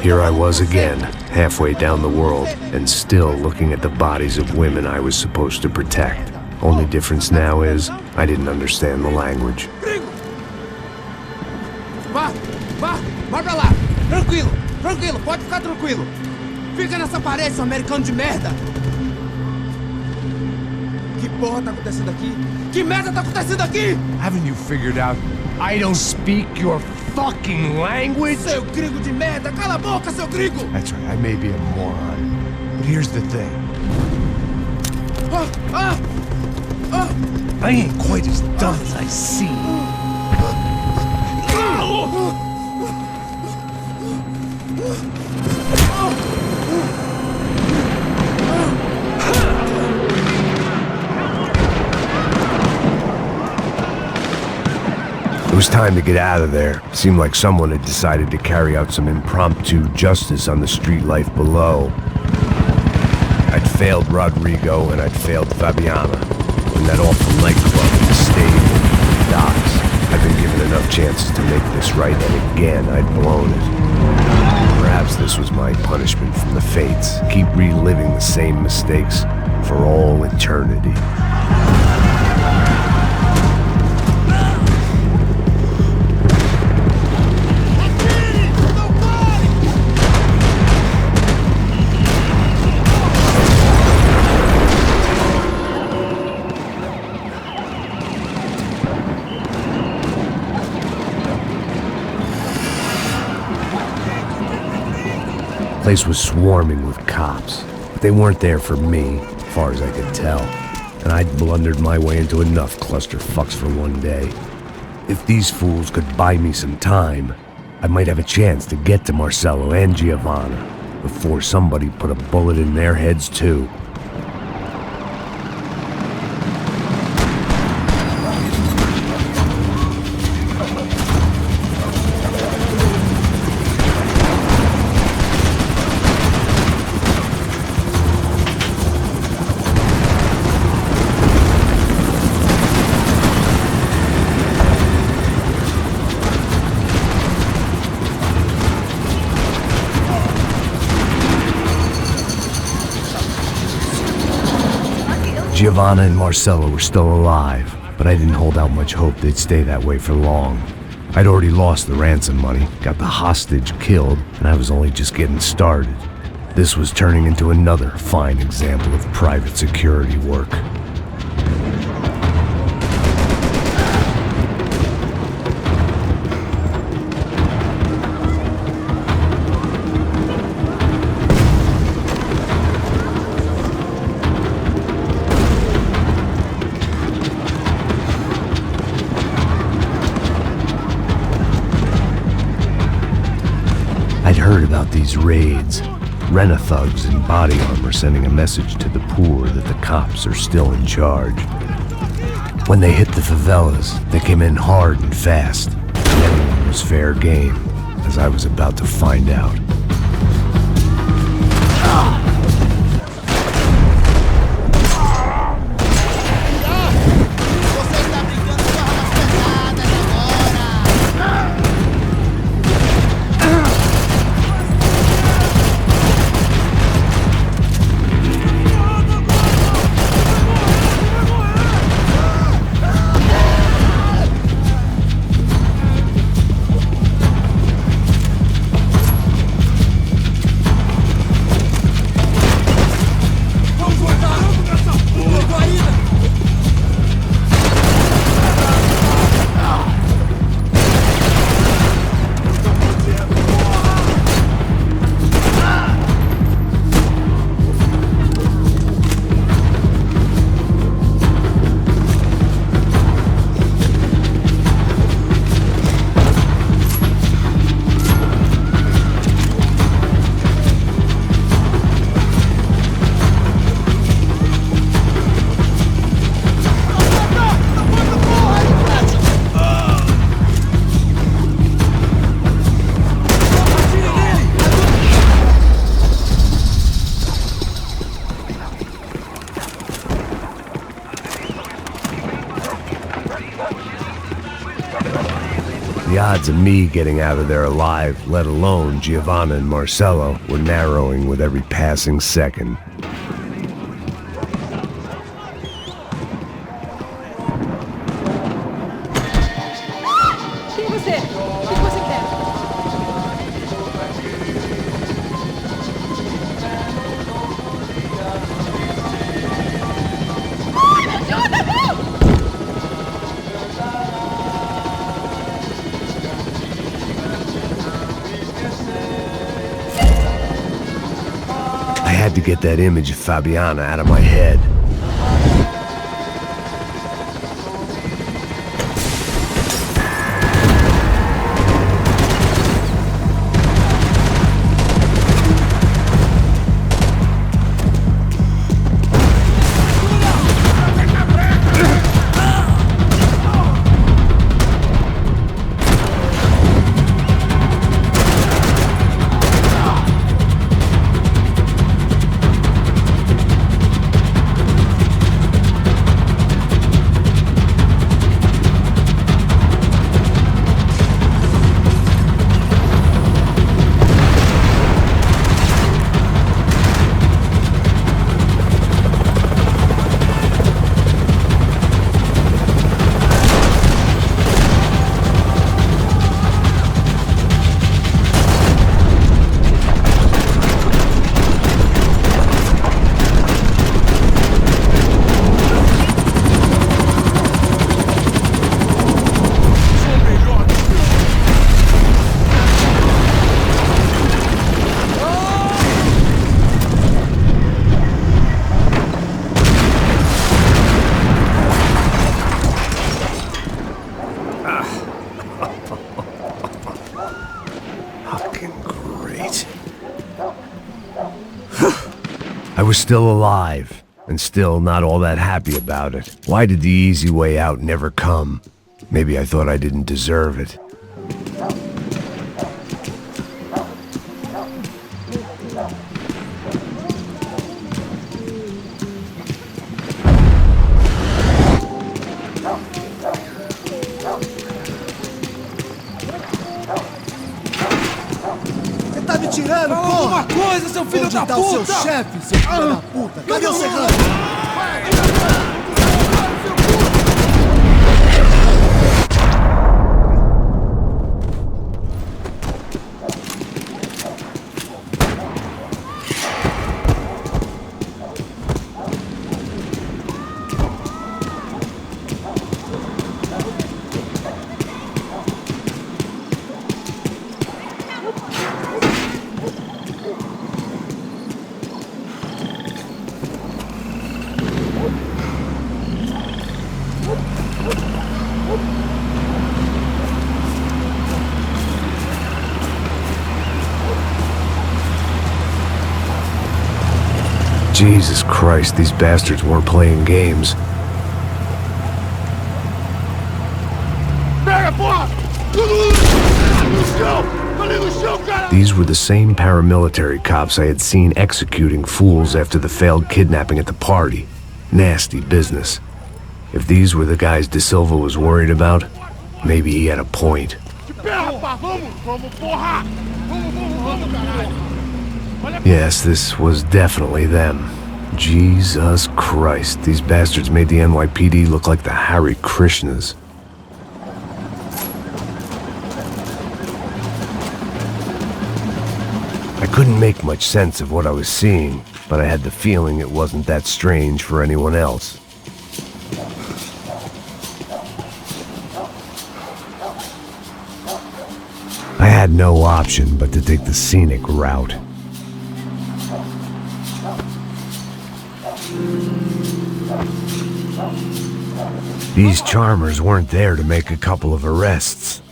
Here I was again, halfway down the world, and still looking at the bodies of women I was supposed to protect. Only difference now is, I didn't understand the language. Vai pra lá! Tranquilo, pode ficar tranquilo! Fica nessa parede, seu americano de merda! Que porra tá acontecendo aqui? Que merda tá acontecendo aqui? Haven't you figured out I don't speak your fucking language? Seu gringo de merda! Cala a boca, seu gringo! That's right, I may be a moron, but here's the thing. I ain't quite as dumb as I seem. It was time to get out of there. Seemed like someone had decided to carry out some impromptu justice on the street life below. I'd failed Rodrigo and I'd failed Fabiana. And that awful nightclub in the stable, the docks. I'd been given enough chances to make this right, and again I'd blown it. Perhaps this was my punishment from the fates. Keep reliving the same mistakes for all eternity. The place was swarming with cops, but they weren't there for me, as far as I could tell, and I'd blundered my way into enough clusterfucks for one day. If these fools could buy me some time, I might have a chance to get to Marcello and Giovanna before somebody put a bullet in their heads too. Giovanna and Marcello were still alive, but I didn't hold out much hope they'd stay that way for long. I'd already lost the ransom money, got the hostage killed, and I was only just getting started. This was turning into another fine example of private security work. I'd heard about these raids, rent-a-thugs in body armor sending a message to the poor that the cops are still in charge. When they hit the favelas, they came in hard and fast, and everyone was fair game, as I was about to find out. odds of me getting out of there alive, let alone Giovanna and Marcello, were narrowing with every passing second. Quem é você? O que você quer? Ai, me ajuda, não! I had to get that image of Fabiana out of my head. I was still alive, and still not all that happy about it. Why did the easy way out never come? Maybe I thought I didn't deserve it. Você tá me tirando, porra! Alguma coisa, seu filho da puta! Onde tá o seu chefe, seu filho da puta? Cadê o Serrano? Jesus Christ, these bastards weren't playing games. These were the same paramilitary cops I had seen executing fools after the failed kidnapping at the party. Nasty business. If these were the guys De Silva was worried about, maybe he had a point. Yes, this was definitely them. Jesus Christ, these bastards made the NYPD look like the Hare Krishnas. I couldn't make much sense of what I was seeing, but I had the feeling it wasn't that strange for anyone else. I had no option but to take the scenic route. These charmers weren't there to make a couple of arrests.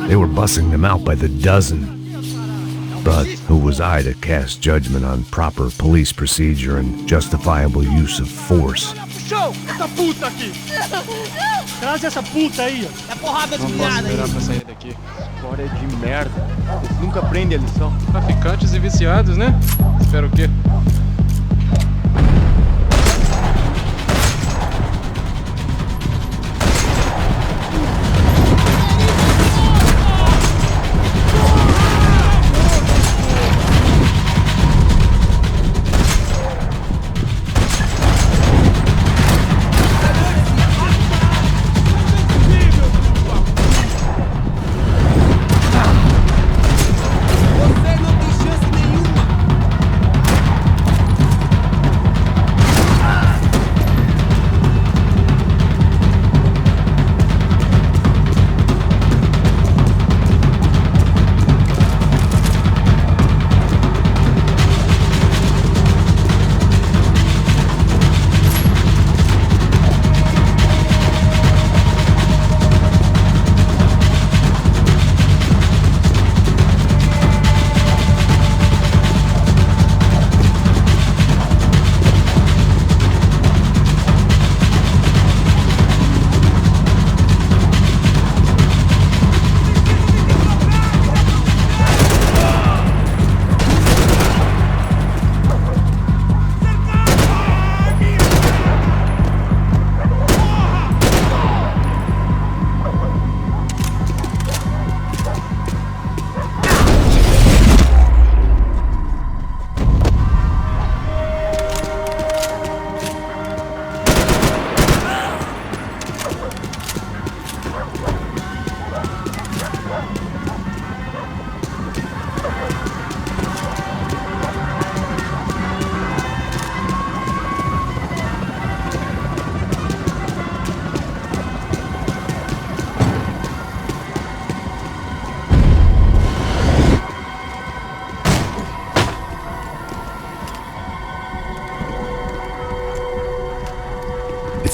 They were bussing them out by the dozen. But who was I to cast judgment on proper police procedure and justifiable use of force? Essa puta aqui! Traz essa puta aí! É porrada de piada aí! Não posso esperar pra sair daqui. História de merda. Eles nunca aprendem a lição. Traficantes e viciados, né? Espera o quê?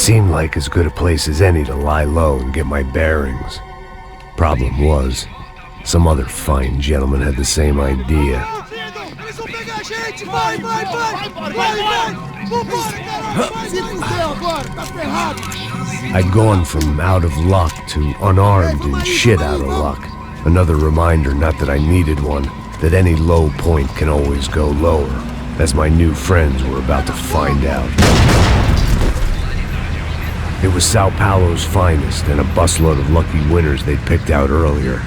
seemed like as good a place as any to lie low and get my bearings. Problem was, some other fine gentleman had the same idea. I'd gone from out of luck to unarmed and shit out of luck. Another reminder, not that I needed one, that any low point can always go lower, as my new friends were about to find out. It was Sao Paulo's finest and a busload of lucky winners they'd picked out earlier.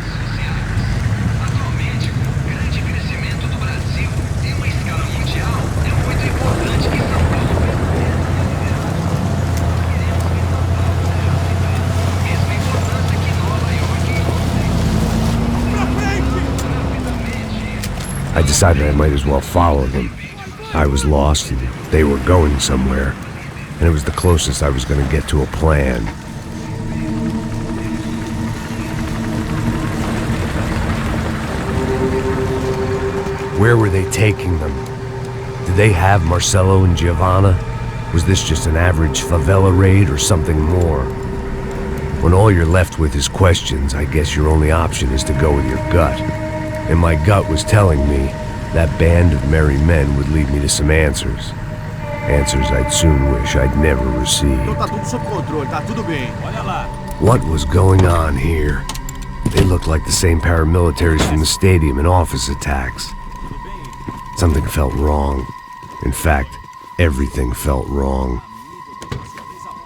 I decided I might as well follow them. I was lost and they were going somewhere, and it was the closest I was going to get to a plan. Where were they taking them? Did they have Marcelo and Giovanna? Was this just an average favela raid or something more? When all you're left with is questions, I guess your only option is to go with your gut. And my gut was telling me that band of merry men would lead me to some answers. Answers I'd soon wish I'd never received. What was going on here? They looked like the same paramilitaries from the stadium in office attacks. Something felt wrong. In fact, everything felt wrong.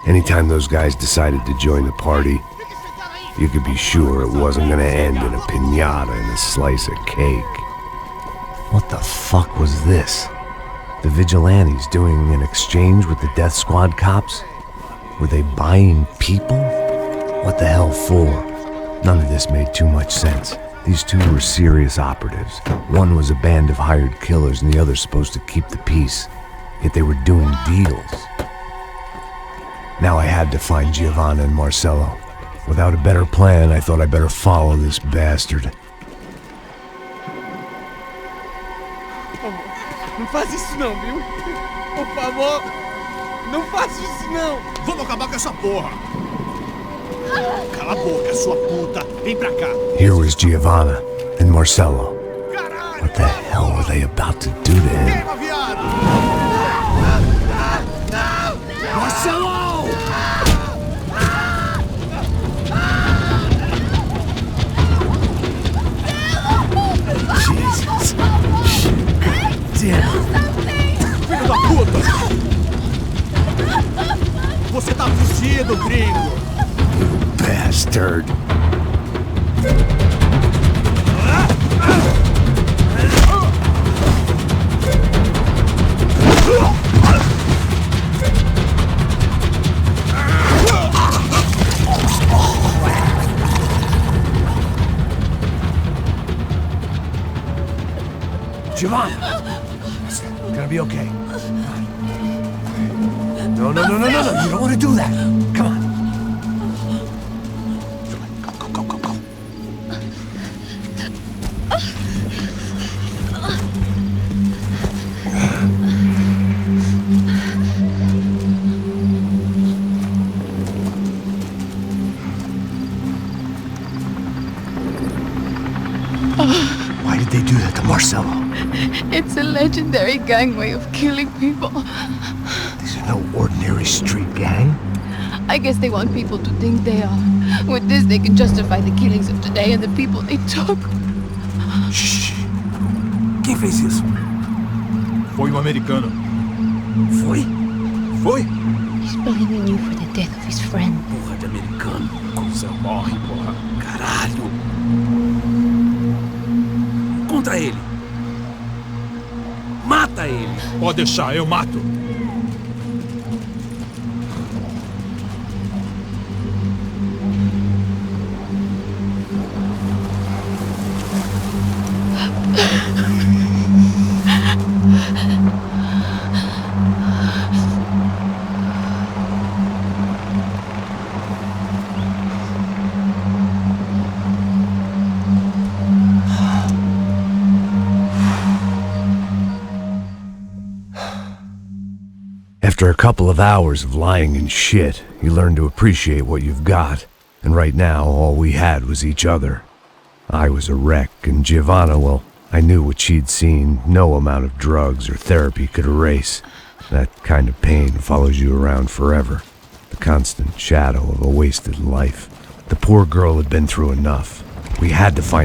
Anytime those guys decided to join the party, you could be sure it wasn't gonna end in a piñata and a slice of cake. What the fuck was this? The vigilantes doing an exchange with the death squad cops? Were they buying people? What the hell for? None of this made too much sense. These two were serious operatives. One was a band of hired killers and the other supposed to keep the peace. Yet they were doing deals. Now I had to find Giovanna and Marcelo. Without a better plan, I thought I'd better follow this bastard. Não faz isso não, viu? Por favor, não faça isso não. Vamos acabar com essa porra. Cala a boca, sua puta. Vem pra cá. Here was Giovanna and Marcelo. What the hell were they about to do to him? Marcelo! Jesus. Damn. Filho da puta! Você tá fugido, gringo! You bastard. Giovanna! It's gonna be okay. No, you don't want to do that. Come on. Go. Why did they do that to Marcelo? It's a legendary gang way of killing people. These are no ordinary street gang. I guess they want people to think they are. With this, they can justify the killings of today and the people they took. Shh. Quem fez isso? Foi americano. Foi? He's blaming you for the death of his friend. Porra de americano. Você morre, porra. Caralho. Contra ele. Mata ele. Pode deixar, eu mato. After a couple of hours of lying in shit, you learn to appreciate what you've got. And right now, all we had was each other. I was a wreck, and Giovanna, well, I knew what she'd seen no amount of drugs or therapy could erase. That kind of pain follows you around forever. The constant shadow of a wasted life. The poor girl had been through enough. We had to find a